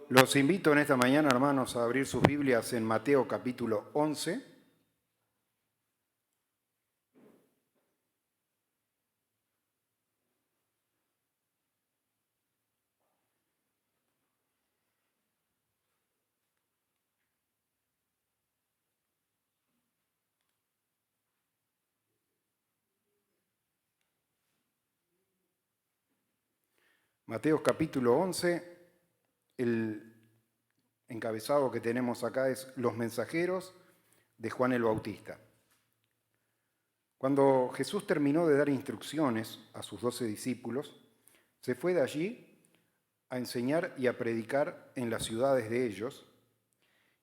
Los invito en esta mañana, hermanos, a abrir sus Biblias en Mateo capítulo 11. Mateo capítulo 11, el encabezado que tenemos acá es Los mensajeros de Juan el Bautista. Cuando Jesús terminó de dar instrucciones a sus 12 discípulos, se fue de allí a enseñar y a predicar en las ciudades de ellos,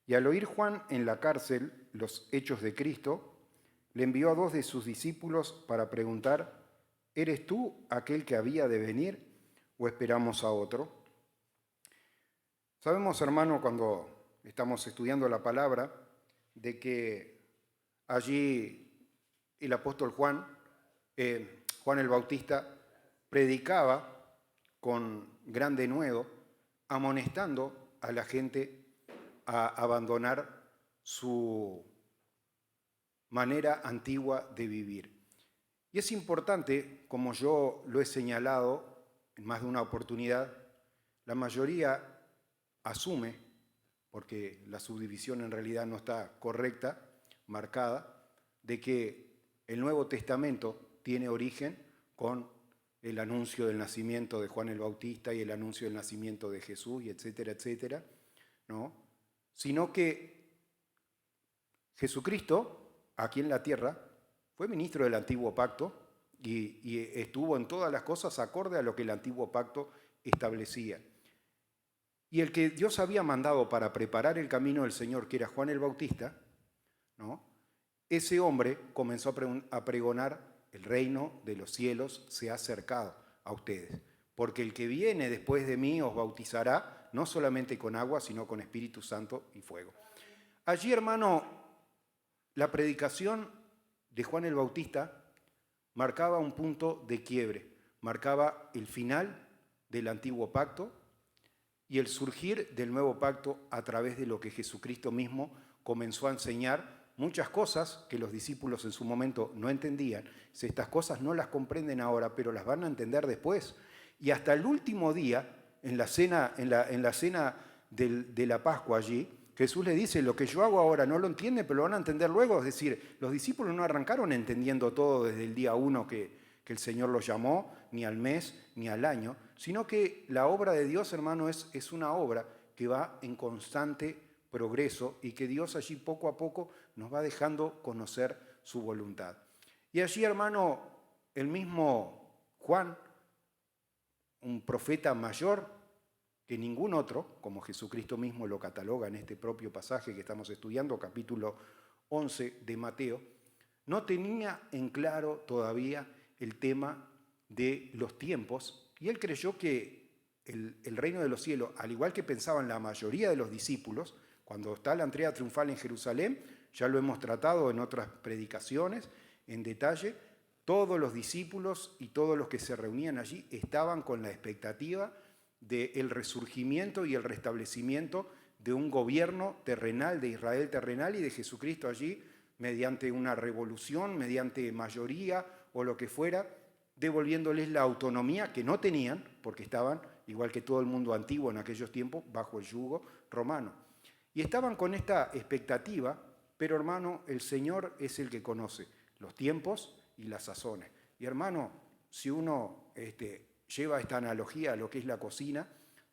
y al oír Juan en la cárcel los hechos de Cristo, le envió a 2 de sus discípulos para preguntar: ¿eres tú aquel que había de venir o esperamos a otro? Sabemos, hermano, cuando estamos estudiando la palabra, de que allí el apóstol Juan el Bautista, predicaba con gran denuedo, amonestando a la gente a abandonar su manera antigua de vivir. Y es importante, como yo lo he señalado en más de una oportunidad, la mayoría asume, porque la subdivisión en realidad no está correcta, marcada, de que el Nuevo Testamento tiene origen con el anuncio del nacimiento de Juan el Bautista y el anuncio del nacimiento de Jesús, y etcétera, etcétera, ¿no? Sino que Jesucristo, aquí en la tierra, fue ministro del Antiguo Pacto y estuvo en todas las cosas acorde a lo que el Antiguo Pacto establecía. Y el que Dios había mandado para preparar el camino del Señor, que era Juan el Bautista, ¿no? Ese hombre comenzó a pregonar: el reino de los cielos se ha acercado a ustedes, porque el que viene después de mí os bautizará no solamente con agua, sino con Espíritu Santo y fuego. Allí, hermano, la predicación de Juan el Bautista marcaba un punto de quiebre, marcaba el final del antiguo pacto y el surgir del nuevo pacto a través de lo que Jesucristo mismo comenzó a enseñar. Muchas cosas que los discípulos en su momento no entendían, estas cosas no las comprenden ahora, pero las van a entender después. Y hasta el último día, en la cena de la Pascua allí, Jesús le dice: lo que yo hago ahora no lo entienden, pero lo van a entender luego. Es decir, los discípulos no arrancaron entendiendo todo desde el día 1 que el Señor los llamó, ni al mes, ni al año, sino que la obra de Dios, hermano, es una obra que va en constante progreso y que Dios allí poco a poco nos va dejando conocer su voluntad. Y allí, hermano, el mismo Juan, un profeta mayor que ningún otro, como Jesucristo mismo lo cataloga en este propio pasaje que estamos estudiando, capítulo 11 de Mateo, no tenía en claro todavía el tema de los tiempos, y él creyó que el reino de los cielos, al igual que pensaban la mayoría de los discípulos, cuando está la entrega triunfal en Jerusalén, ya lo hemos tratado en otras predicaciones en detalle, todos los discípulos y todos los que se reunían allí estaban con la expectativa del resurgimiento y el restablecimiento de un gobierno terrenal, de Israel terrenal y de Jesucristo allí, mediante una revolución, mediante mayoría o lo que fuera, devolviéndoles la autonomía que no tenían, porque estaban, igual que todo el mundo antiguo en aquellos tiempos, bajo el yugo romano. Y estaban con esta expectativa, pero hermano, el Señor es el que conoce los tiempos y las sazones. Y hermano, si uno lleva esta analogía a lo que es la cocina,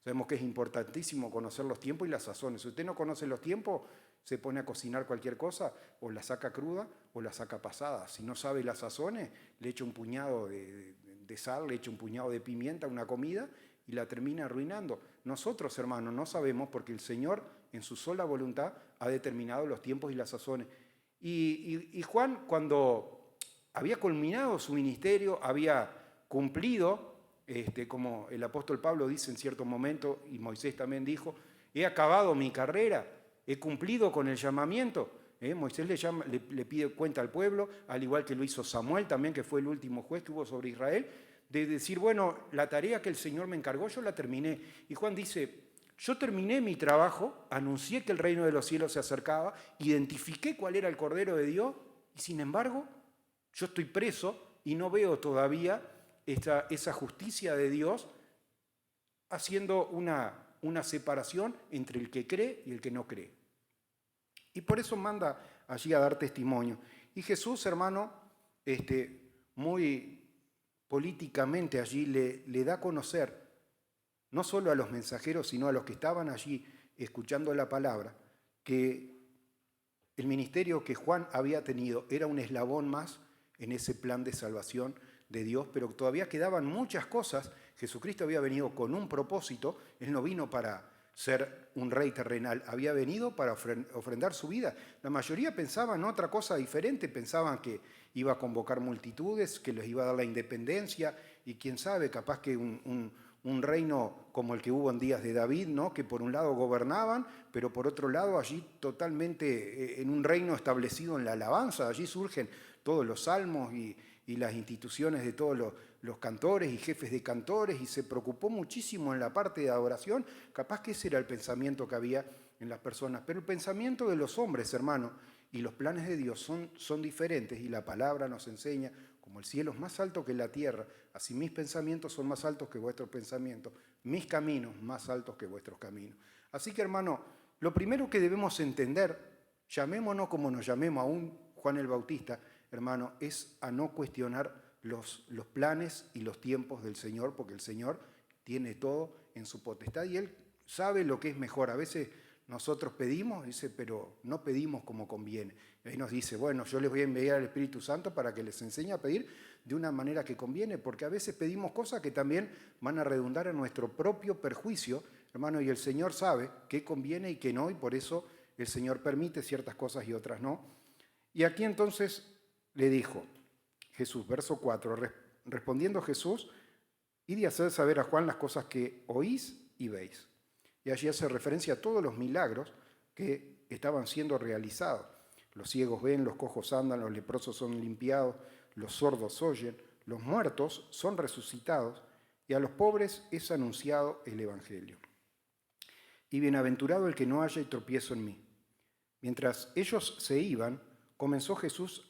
sabemos que es importantísimo conocer los tiempos y las sazones. Si usted no conoce los tiempos, se pone a cocinar cualquier cosa, o la saca cruda o la saca pasada. Si no sabe las sazones, le echa un puñado de sal, le echa un puñado de pimienta a una comida y la termina arruinando. Nosotros, hermanos, no sabemos, porque el Señor en su sola voluntad ha determinado los tiempos y las sazones. Y Juan, cuando había culminado su ministerio, había cumplido, como el apóstol Pablo dice en cierto momento, y Moisés también dijo: he acabado mi carrera, he cumplido con el llamamiento. Moisés le pide cuenta al pueblo, al igual que lo hizo Samuel también, que fue el último juez que hubo sobre Israel, de decir: bueno, la tarea que el Señor me encargó, yo la terminé. Y Juan dice: yo terminé mi trabajo, anuncié que el reino de los cielos se acercaba, identifiqué cuál era el Cordero de Dios, y sin embargo, yo estoy preso y no veo todavía esa justicia de Dios haciendo una separación entre el que cree y el que no cree. Y por eso manda allí a dar testimonio. Y Jesús, hermano, muy políticamente allí le da a conocer, no solo a los mensajeros, sino a los que estaban allí escuchando la palabra, que el ministerio que Juan había tenido era un eslabón más en ese plan de salvación de Dios, pero todavía quedaban muchas cosas. Jesucristo había venido con un propósito, Él no vino para ser un rey terrenal, había venido para ofrendar su vida. La mayoría pensaban otra cosa diferente, pensaban que iba a convocar multitudes, que les iba a dar la independencia, y quién sabe, capaz que un reino como el que hubo en días de David, ¿no? Que por un lado gobernaban, pero por otro lado allí totalmente en un reino establecido en la alabanza, allí surgen todos los salmos y las instituciones de todos los cantores y jefes de cantores, y se preocupó muchísimo en la parte de adoración. Capaz que ese era el pensamiento que había en las personas, pero el pensamiento de los hombres, hermano, y los planes de Dios son diferentes, y la palabra nos enseña, como el cielo es más alto que la tierra, así mis pensamientos son más altos que vuestros pensamientos, mis caminos más altos que vuestros caminos. Así que, hermano, lo primero que debemos entender, llamémonos como nos llamemos, aún Juan el Bautista, hermano, es a no cuestionar los planes y los tiempos del Señor, porque el Señor tiene todo en su potestad y Él sabe lo que es mejor. A veces nosotros pedimos, dice, pero no pedimos como conviene. Y ahí nos dice, bueno, yo les voy a enviar al Espíritu Santo para que les enseñe a pedir de una manera que conviene, porque a veces pedimos cosas que también van a redundar en nuestro propio perjuicio, hermano, y el Señor sabe qué conviene y qué no, y por eso el Señor permite ciertas cosas y otras no. Y aquí entonces le dijo Jesús, verso 4, respondiendo Jesús, id y haced saber a Juan las cosas que oís y veis. Y allí hace referencia a todos los milagros que estaban siendo realizados. Los ciegos ven, los cojos andan, los leprosos son limpiados, los sordos oyen, los muertos son resucitados, y a los pobres es anunciado el Evangelio. Y bienaventurado el que no haya tropiezo en mí. Mientras ellos se iban, comenzó Jesús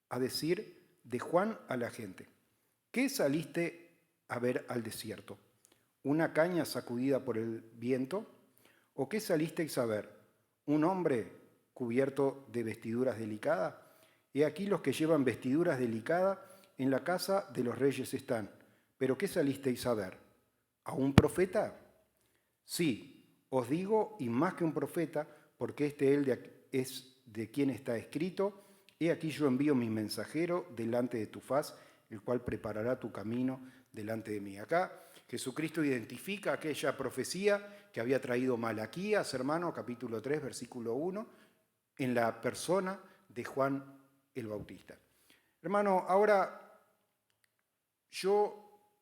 a decir de Juan a la gente, ¿qué saliste a ver al desierto? ¿Una caña sacudida por el viento? ¿O qué salisteis a ver? ¿Un hombre cubierto de vestiduras delicadas? He aquí los que llevan vestiduras delicadas en la casa de los reyes están. ¿Pero qué salisteis a ver? ¿A un profeta? Sí, os digo, y más que un profeta, porque es de quien está escrito, he aquí yo envío mi mensajero delante de tu faz, el cual preparará tu camino delante de mí. Acá Jesucristo identifica aquella profecía que había traído Malaquías, hermano, capítulo 3, versículo 1, en la persona de Juan el Bautista. Hermano, ahora yo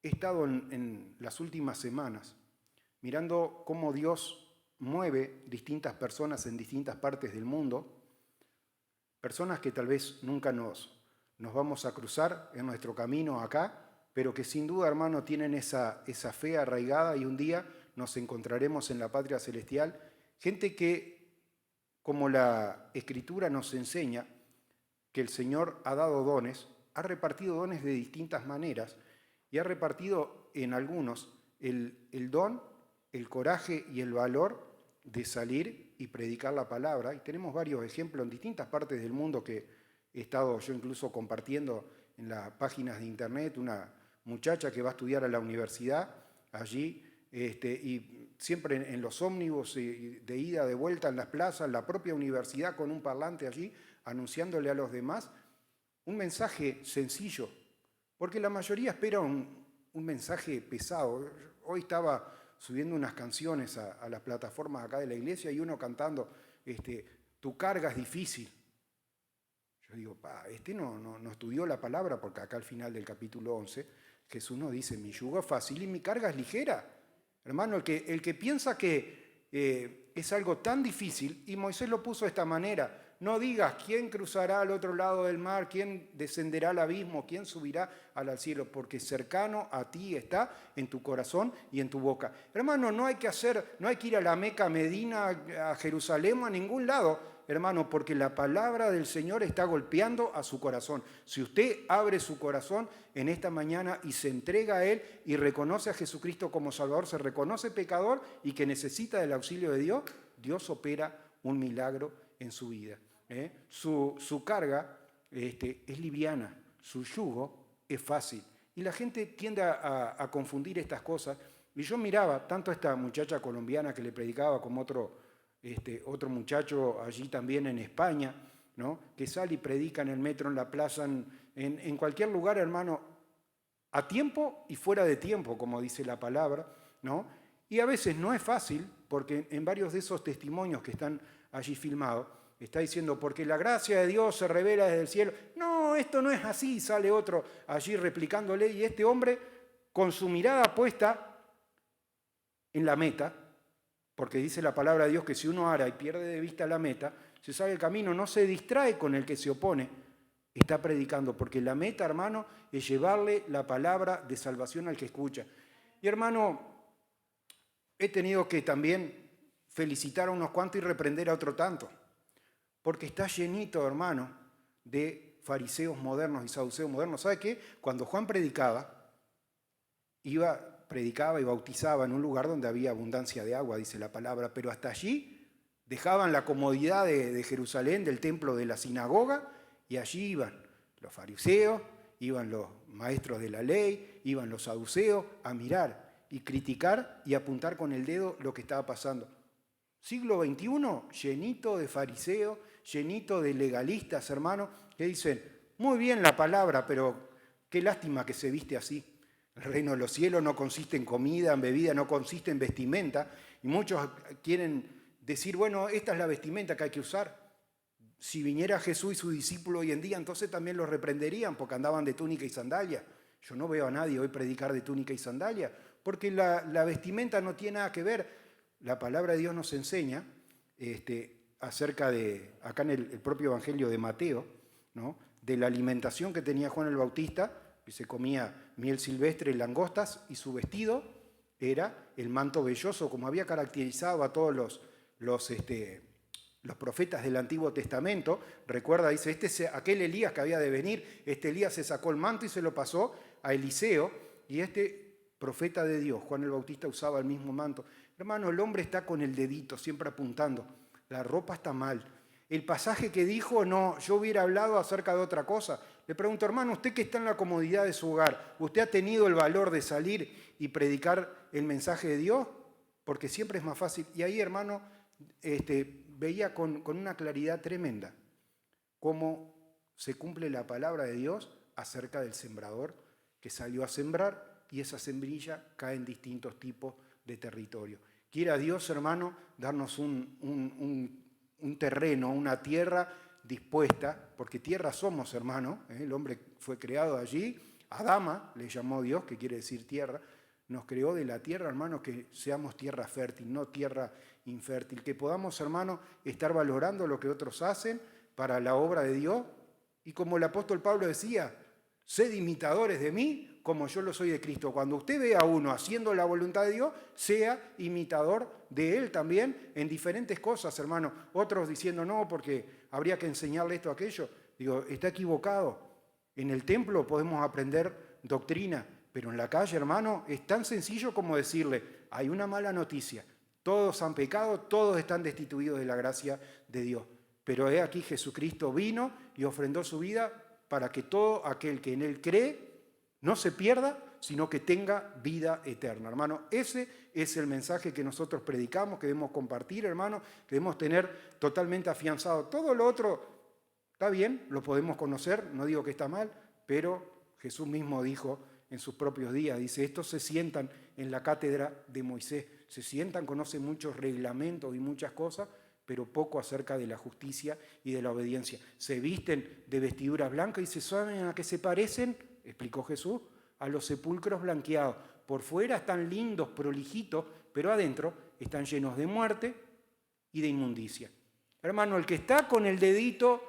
he estado en las últimas semanas mirando cómo Dios mueve distintas personas en distintas partes del mundo, personas que tal vez nunca nos vamos a cruzar en nuestro camino acá, pero que sin duda, hermano, tienen esa fe arraigada, y un día nos encontraremos en la patria celestial. Gente que, como la Escritura nos enseña, que el Señor ha dado dones, ha repartido dones de distintas maneras, y ha repartido en algunos el don, el coraje y el valor de salir y predicar la palabra. Y tenemos varios ejemplos en distintas partes del mundo que he estado yo incluso compartiendo en las páginas de internet. Una muchacha que va a estudiar a la universidad allí, y siempre en los ómnibus de ida, de vuelta, en las plazas, en la propia universidad, con un parlante allí, anunciándole a los demás un mensaje sencillo, porque la mayoría espera un mensaje pesado. Hoy estaba subiendo unas canciones a las plataformas acá de la iglesia y uno cantando, tu carga es difícil. Yo digo, no estudió la palabra, porque acá al final del capítulo 11 Jesús nos dice, mi yugo es fácil y mi carga es ligera. Hermano, el que piensa que es algo tan difícil, y Moisés lo puso de esta manera, No digas quién cruzará al otro lado del mar, quién descenderá al abismo, quién subirá al cielo, porque cercano a ti está en tu corazón y en tu boca. Hermano, no hay que ir a la Meca, a Medina, a Jerusalén, a ningún lado, hermano, porque la palabra del Señor está golpeando a su corazón. Si usted abre su corazón en esta mañana y se entrega a Él y reconoce a Jesucristo como Salvador, se reconoce pecador y que necesita del auxilio de Dios, Dios opera un milagro en su vida. Su carga es liviana, su yugo es fácil. Y la gente tiende a confundir estas cosas. Y yo miraba tanto a esta muchacha colombiana que le predicaba como otro muchacho allí también en España, ¿no? Que sale y predica en el metro, en la plaza, en cualquier lugar, hermano, a tiempo y fuera de tiempo, como dice la palabra, ¿no? Y a veces no es fácil, porque en varios de esos testimonios que están allí filmados, está diciendo, porque la gracia de Dios se revela desde el cielo. No, esto no es así, sale otro allí replicándole, y este hombre, con su mirada puesta en la meta, porque dice la palabra de Dios que si uno ara y pierde de vista la meta, se sabe el camino, no se distrae con el que se opone, está predicando, porque la meta, hermano, es llevarle la palabra de salvación al que escucha. Y hermano, he tenido que también felicitar a unos cuantos y reprender a otro tanto, porque está llenito, hermano, de fariseos modernos y saduceos modernos. ¿Sabe qué? Cuando Juan predicaba y bautizaba en un lugar donde había abundancia de agua, dice la palabra, pero hasta allí dejaban la comodidad de Jerusalén, del templo, de la sinagoga, y allí iban los fariseos, iban los maestros de la ley, iban los saduceos a mirar y criticar y apuntar con el dedo lo que estaba pasando. Siglo XXI, llenito de fariseos, llenito de legalistas, hermano, que dicen, muy bien la palabra, pero qué lástima que se viste así. El reino de los cielos no consiste en comida, en bebida, no consiste en vestimenta. Y muchos quieren decir, bueno, esta es la vestimenta que hay que usar. Si viniera Jesús y su discípulo hoy en día, entonces también los reprenderían porque andaban de túnica y sandalia. Yo no veo a nadie hoy predicar de túnica y sandalia, porque la vestimenta no tiene nada que ver. La palabra de Dios nos enseña acerca de, acá en el propio Evangelio de Mateo, ¿no? De la alimentación que tenía Juan el Bautista, que se comía miel silvestre y langostas, y su vestido era el manto velloso, como había caracterizado a todos los profetas del Antiguo Testamento. Recuerda, dice, este es aquel Elías que había de venir. Este Elías se sacó el manto y se lo pasó a Eliseo, y este profeta de Dios, Juan el Bautista, usaba el mismo manto. Hermano, el hombre está con el dedito siempre apuntando. La ropa está mal. El pasaje que dijo, no, yo hubiera hablado acerca de otra cosa. Le pregunto, hermano, usted que está en la comodidad de su hogar, ¿usted ha tenido el valor de salir y predicar el mensaje de Dios? Porque siempre es más fácil. Y ahí, hermano, veía con una claridad tremenda cómo se cumple la palabra de Dios acerca del sembrador que salió a sembrar, y esa sembrilla cae en distintos tipos de territorio. Quiera Dios, hermano, darnos un terreno, una tierra dispuesta, porque tierra somos, hermano, el hombre fue creado allí, Adama le llamó Dios, que quiere decir tierra, nos creó de la tierra, hermano, que seamos tierra fértil, no tierra infértil, que podamos, hermano, estar valorando lo que otros hacen para la obra de Dios, y como el apóstol Pablo decía, sed imitadores de mí, como yo lo soy de Cristo. Cuando usted ve a uno haciendo la voluntad de Dios, sea imitador de Él también en diferentes cosas, hermano. Otros diciendo, no, porque habría que enseñarle esto o aquello. Digo, está equivocado. En el templo podemos aprender doctrina, pero en la calle, hermano, es tan sencillo como decirle, hay una mala noticia. Todos han pecado, todos están destituidos de la gracia de Dios. Pero he aquí Jesucristo vino y ofrendó su vida para que todo aquel que en Él cree no se pierda, sino que tenga vida eterna. Hermano, ese es el mensaje que nosotros predicamos, que debemos compartir, hermano, que debemos tener totalmente afianzado. Todo lo otro está bien, lo podemos conocer, no digo que está mal, pero Jesús mismo dijo en sus propios días, dice, estos se sientan en la cátedra de Moisés, se sientan, conocen muchos reglamentos y muchas cosas, pero poco acerca de la justicia y de la obediencia. Se visten de vestiduras blancas y se saben a qué se parecen, explicó Jesús, a los sepulcros blanqueados. Por fuera están lindos, prolijitos, pero adentro están llenos de muerte y de inmundicia. Hermano, el que está con el dedito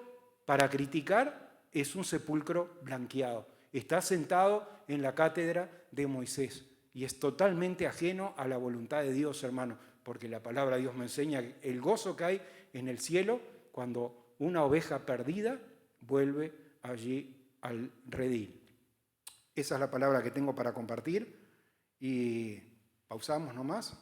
para criticar es un sepulcro blanqueado. Está sentado en la cátedra de Moisés y es totalmente ajeno a la voluntad de Dios, hermano, porque la palabra de Dios me enseña el gozo que hay en el cielo cuando una oveja perdida vuelve allí al redil. Esa es la palabra que tengo para compartir y pausamos nomás.